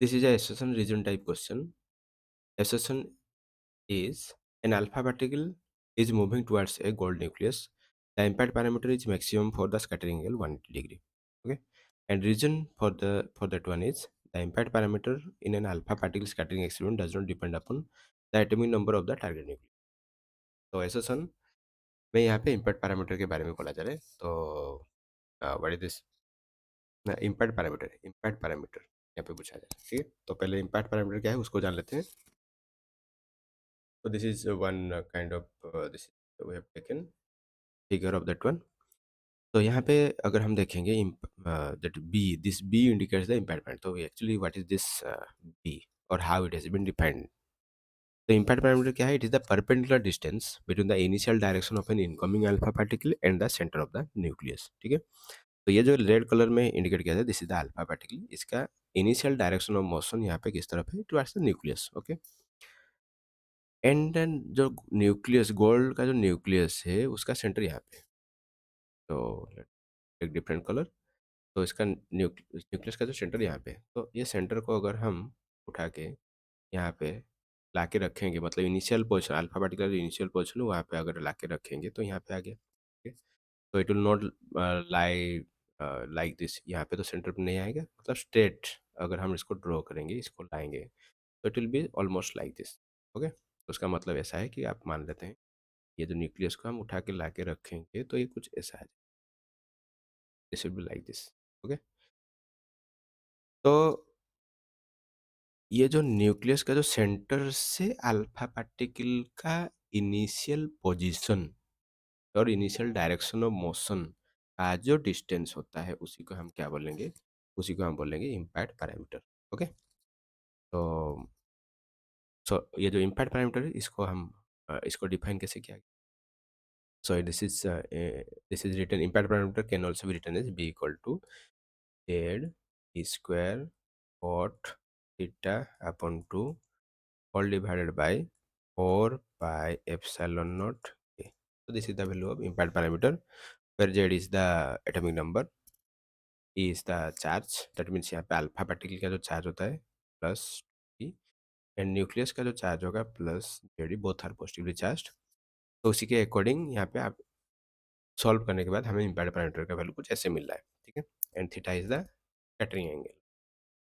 This is a assertion region type question. Assertion is an alpha particle is moving towards a gold nucleus. The impact parameter is maximum for the scattering angle 180 degree. Okay, and reason for that one is the impact parameter in an alpha particle scattering experiment does not depend upon the atomic number of the target nucleus. तो assertion में यहाँ पे impact parameter के बारे में बोला जा रहा है. तो what is this impact parameter यहाँ पे पूछा जाए. ठीक है, तो पहले इम्पैक्ट पैरामीटर क्या है उसको जान लेते हैं. So this is one kind of this we have taken figure of that one. तो यहाँ पे अगर हम देखेंगे that B, this B indicates the impact parameter. तो actually what is this B or how it has been defined? तो impact parameter क्या है? It is the perpendicular distance between the initial direction of an incoming alpha particle and the center of the nucleus. ठीक है, तो ये जो red colour में indicate किया था, this is the alpha particle. इसका इनिशियल डायरेक्शन ऑफ मोशन यहाँ पे किस तरफ है? Towards the nucleus. Okay, and then जो न्यूक्लियस, गोल्ड का जो न्यूक्लियस है उसका सेंटर यहाँ पे. तो एक डिफरेंट कलर. तो इसका न्यूक्लियस का जो सेंटर यहाँ पे, तो ये सेंटर को अगर हम उठा के यहाँ पे ला के रखेंगे, मतलब initial position, alpha particle initial position वहाँ पे अगर ला के रखेंगे तो यहाँ पे आ गया. ठीक है, तो it will not lie like this. यहाँ पे तो सेंटर पे नहीं आएगा, मतलब स्ट्रेट अगर हम इसको ड्रॉ करेंगे, इसको लाएंगे, तो it will be almost like this. Okay, तो उसका मतलब ऐसा है कि आप मान लेते हैं ये जो न्यूक्लियस को हम उठा के ला के रखेंगे तो ये कुछ ऐसा है. This will be like this. Okay, तो ये जो न्यूक्लियस का जो सेंटर से अल्फा पार्टिकल का इनिशियल पोजीशन और इनिशियल डायरेक्शन ऑफ मोशन का जो डिस्टेंस होता है उसी को हम क्या बोलेंगे? उसी को हम बोलेंगे इम्पैक्ट पैरामीटर. ओके, तो ये जो इम्पैक्ट पैरामीटर है इसको हम इसको डिफाइन कैसे किया? So this is written, impact parameter can also be written as B equal to Z square cot theta upon 2 all divided by 4 pi epsilon naught k. So this is the value of impact parameter, where z is the atomic number, e is the charge. That means यहाँ पे alpha particle का जो charge होता है plus e, and nucleus का जो charge होगा plus Z, both are positively charge. तो उसी के अकॉर्डिंग यहाँ पे आप सॉल्व करने के बाद हमें इम्पैक्ट पैरामीटर का वैल्यू कुछ ऐसे मिल रहा है. ठीक है, and theta is the scattering angle,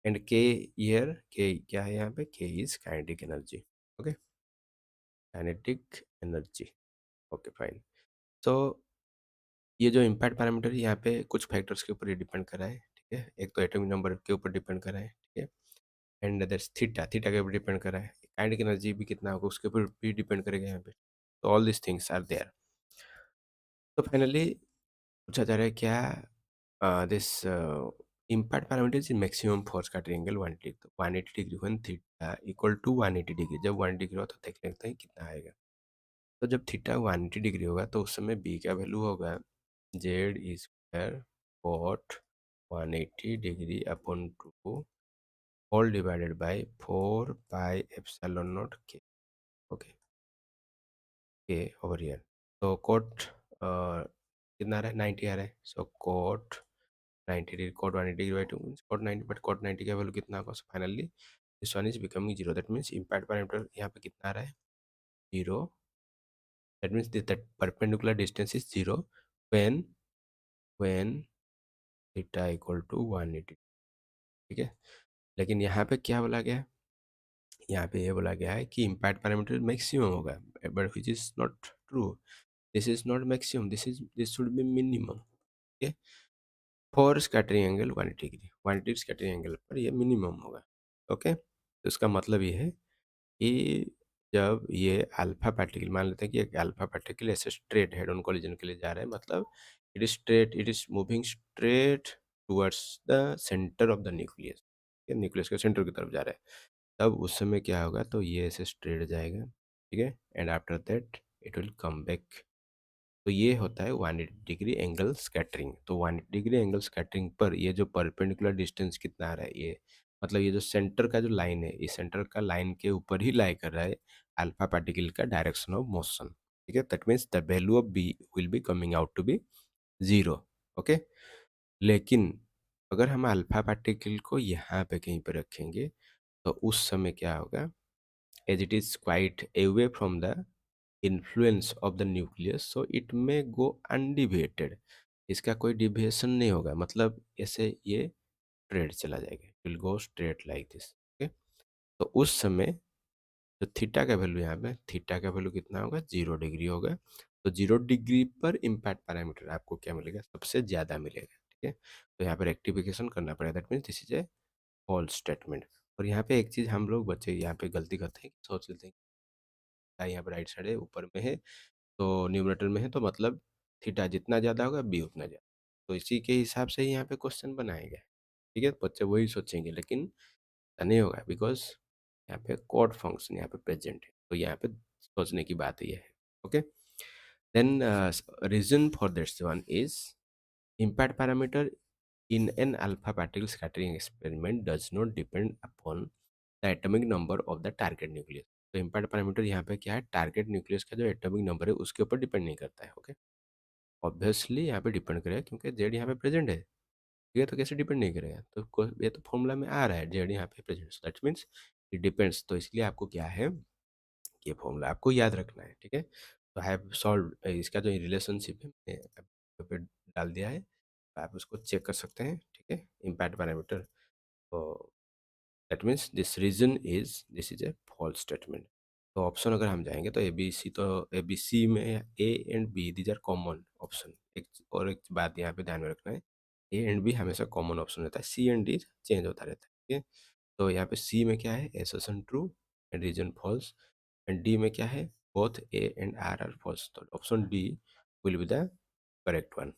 and K here, K क्या है यहाँ पे? K is kinetic energy. Okay, kinetic energy. Okay fine. So ये जो इम्पैक्ट पैरामीटर है यहाँ पे कुछ फैक्टर्स के ऊपर ये डिपेंड कर रहा है. ठीक है, एक तो एटॉमिक नंबर के ऊपर डिपेंड कर रहा है. ठीक है, एंड दैट्स थीटा, थीटा के ऊपर डिपेंड कर रहा है. काइनेटिक एनर्जी भी कितना होगा उसके ऊपर भी डिपेंड करेगा यहाँ पे. तो all this things are there. तो फाइनली पूछा जा रहा है क्या? This impact parameter is maximum for scattering angle 180. तो 180 degree when theta equal to 180 degree, जब 180 डिग्री हो तो देख लेते हैं कितना आएगा. तो जब थीटा 180 डिग्री होगा तो उस समय बी का वैल्यू होगा Z square cot 180 degree upon 2 whole divided by 4 pi epsilon naught K. Okay, K over here. तो कॉट कितना आ रहा है? 90 आ रहा है. So cot 90 degree, cot 180 degree by 2 means cot 90, but cot 90 का वैल्यू कितना होगा? So finally this one is becoming zero. That means impact parameter यहाँ पे कितना आ रहा है? Zero. That means that perpendicular distance is 0 when theta equal to 180. ठीक है, लेकिन यहाँ पे क्या बोला गया है? यहाँ पे ये बोला गया है कि इम्पैक्ट पैरामीटर मैक्सिमम होगा, but which is not true. This is not maximum, this should be minimum. ठीक है, for scattering angle 180 degree, 180 scattering angle पर ये मिनिमम होगा. ओके, तो इसका मतलब ये है कि जब ये अल्फा पार्टिकल, मान लेते हैं कि एक अल्फा पार्टिकल ऐसे स्ट्रेट हेड ऑन कोलिजन के लिए जा रहा है, मतलब it is moving straight towards the centre of the nucleus. Nucleus के सेंटर की तरफ जा रहा है, तब उस समय क्या होगा? तो ये ऐसे स्ट्रेट जाएगा. ठीक है, and after that it will come back. तो ये होता है 180 डिग्री एंगल स्कैटरिंग. तो 180 डिग्री एंगल स्कैटरिंग पर ये जो परपेंडिकुलर डिस्टेंस कितना आ रहा है, ये मतलब ये जो सेंटर का जो लाइन है, इस सेंटर का लाइन के ऊपर ही लाई कर रहा है अल्फा पार्टिकल का डायरेक्शन ऑफ मोशन. ठीक है, that means the value of B will be coming out to be zero. Okay, लेकिन अगर हम अल्फा पार्टिकल को यहाँ पे कहीं पे रखेंगे तो उस समय क्या होगा, as it is quite away from the influence of the nucleus so it may go undeviated. इसका कोई डिविएशन नहीं होगा, मतलब ऐसे ये स्ट्रेट चला जाएगा, will go straight like this. Okay, तो उस समय तो थीटा का वैल्यू, यहाँ पे थीटा का वैल्यू कितना होगा, 0 डिग्री होगा। तो 0 डिग्री पर इम्पैक्ट पैरामीटर आपको क्या मिलेगा, सबसे ज़्यादा मिलेगा। ठीक है, तो यहाँ पर रेक्टिफिकेशन करना पड़ेगा, that means this is a false statement. और यहाँ पे एक चीज़ हम लोग बच्चे यहाँ पे गलती करते हैं, सोच लेते हैं कि यहाँ पे राइट साइड है, ऊपर में है, तो न्यूमरेटर में है, तो मतलब थीटा जितना ज़्यादा होगा बी उतना ज़्यादा। तो इसी के हिसाब से ही यहाँ पे क्वेश्चन बनाया गया है। ठीक है, बच्चे वही सोचेंगे, लेकिन ऐसा नहीं होगा, बिकॉज यहाँ पे कोड फंक्शन यहाँ पे प्रेजेंट है, तो यहाँ पे सोचने की बात ये है। Okay, then reason for this one is impact parameter in an alpha particle scattering experiment does not depend upon the atomic number of the target nucleus। तो impact parameter यहाँ पे क्या है, टारगेट न्यूक्लियस का जो एटॉमिक नंबर है उसके ऊपर डिपेंड नहीं करता है। ओके, ऑब्वियसली यहाँ पे डिपेंड करेगा क्योंकि जेड यहाँ पे प्रेजेंट है। ठीक है, तो कैसे डिपेंड नहीं करेगा, तो ये तो फॉर्मूला में आ रहा है जेड यहाँ पे present, that means it depends. तो इसलिए आपको क्या है, ये फॉर्मूला आपको याद रखना है। ठीक है, तो हैव सॉल्व इसका जो रिलेशनशिप है मैंने यहाँ पे डाल दिया है, आप उसको चेक कर सकते हैं। ठीक है, इम्पैक्ट पैरामीटर, तो that means this reason is this is a false statement. तो ऑप्शन अगर हम जाएंगे तो ए बी सी, तो ए बी सी में A and B these are common option. एक और एक बात यहाँ पे ध्यान में रखना है, ए एंड बी हमेशा कॉमन ऑप्शन रहता है, सी एंड डी चेंज होता रहता है। ठीक है, तो यहाँ पे सी में क्या है, assertion true and reason false, and D में क्या है, both A and R are false. तो option D will be the correct one.